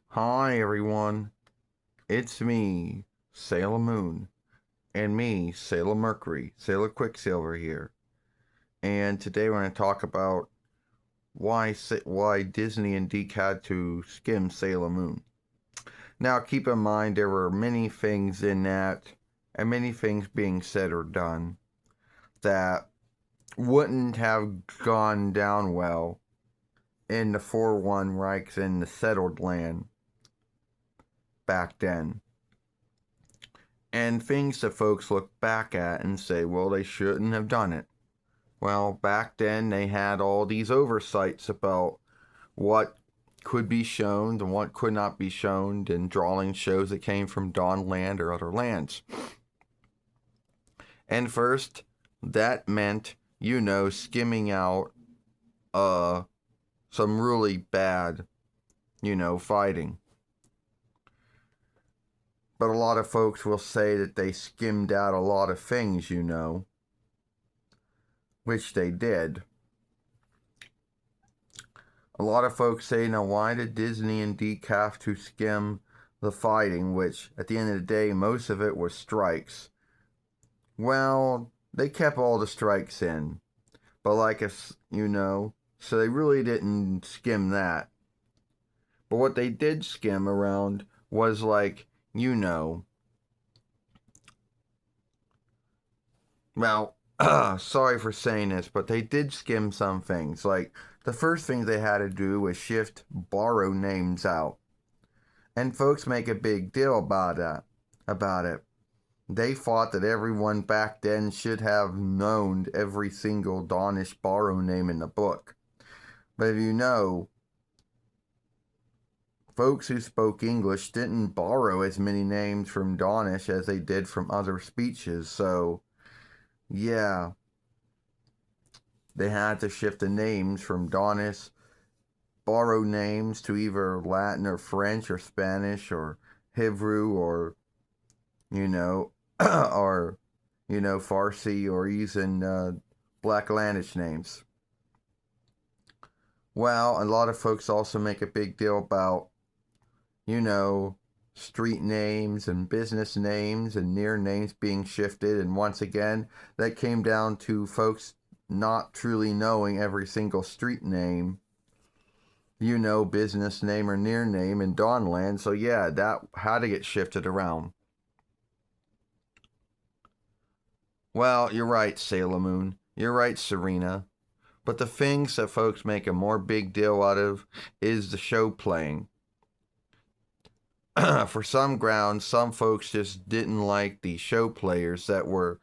Hi everyone, it's me, Sailor Moon, and me, Sailor Mercury, Sailor Quicksilver here. And today we're going to talk about why Disney and Deke had to skim Sailor Moon. Now keep in mind there were many things in that, and many things being said or done, that wouldn't have gone down well in the 4-1 Reichs in the settled land back then. And things that folks look back at and say, well, they shouldn't have done it. Well, back then they had all these oversights about what could be shown and what could not be shown in drawing shows that came from Dawn Land or other lands. And first, that meant, skimming out some really bad, fighting. But a lot of folks will say that they skimmed out a lot of things, which they did. A lot of folks say, now why did Disney and Deke have to skim the fighting, which at the end of the day, most of it was strikes? Well, they kept all the strikes in. But so they really didn't skim that. But what they did skim around was well, sorry for saying this, but they did skim some things. Like, the first thing they had to do was shift borrow names out. And folks make a big deal about it. They thought that everyone back then should have known every single Dawnish borrow name in the book. But folks who spoke English didn't borrow as many names from Dawnish as they did from other speeches, so yeah, they had to shift the names from Dawnish, borrow names to either Latin or French or Spanish or Hebrew or, or, Farsi or even Black Landish names. Well, a lot of folks also make a big deal about, street names and business names and near names being shifted. And once again, that came down to folks not truly knowing every single street name, business name or near name in Dawnland. So yeah, that had to get shifted around. Well, you're right, Sailor Moon. You're right, Serena. But the things that folks make a more big deal out of is the show playing. For some grounds, some folks just didn't like the show players that were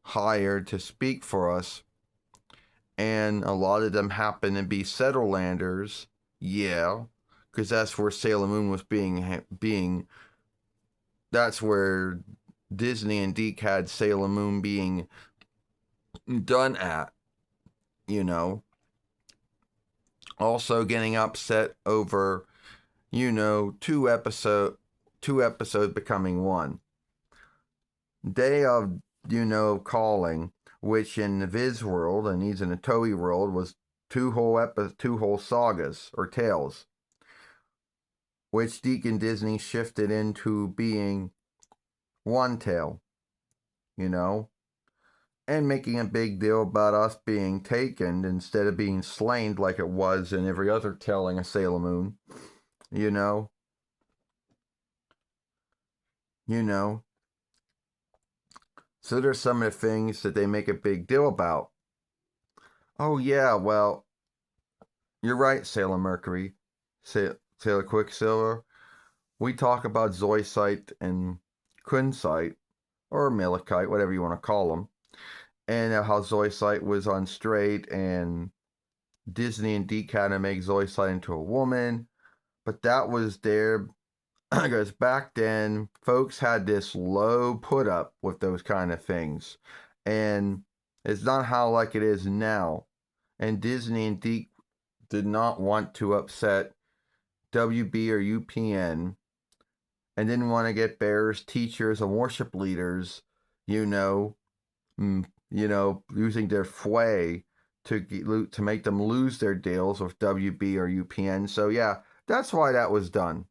hired to speak for us. And a lot of them happened to be Settllanders. Yeah, because that's where Sailor Moon was being. That's where Disney and Deke had Sailor Moon being done at. Also getting upset over two episodes becoming one. Day of, Calling, which in the Viz world and he's in the Toei world was two whole sagas or tales, which Deke and Disney shifted into being one tale, and making a big deal about us being taken instead of being slain like it was in every other telling of Sailor Moon. you know, you know. So there's some of the things that they make a big deal about. Oh yeah, well, you're right, Sailor Mercury, Sailor Quicksilver. We talk about Zoisite and Quincyte, or Malachite, whatever you want to call them, and how Zoisite was on straight, and Disney and Deke had to make Zoisite into a woman, but that was there because back then folks had this low put up with those kind of things, and it's not how like it is now. And Disney and Deke did not want to upset WB or UPN, and didn't want to get bears, teachers, and worship leaders, using their fway to make them lose their deals with WB or UPN. So yeah, that's why that was done.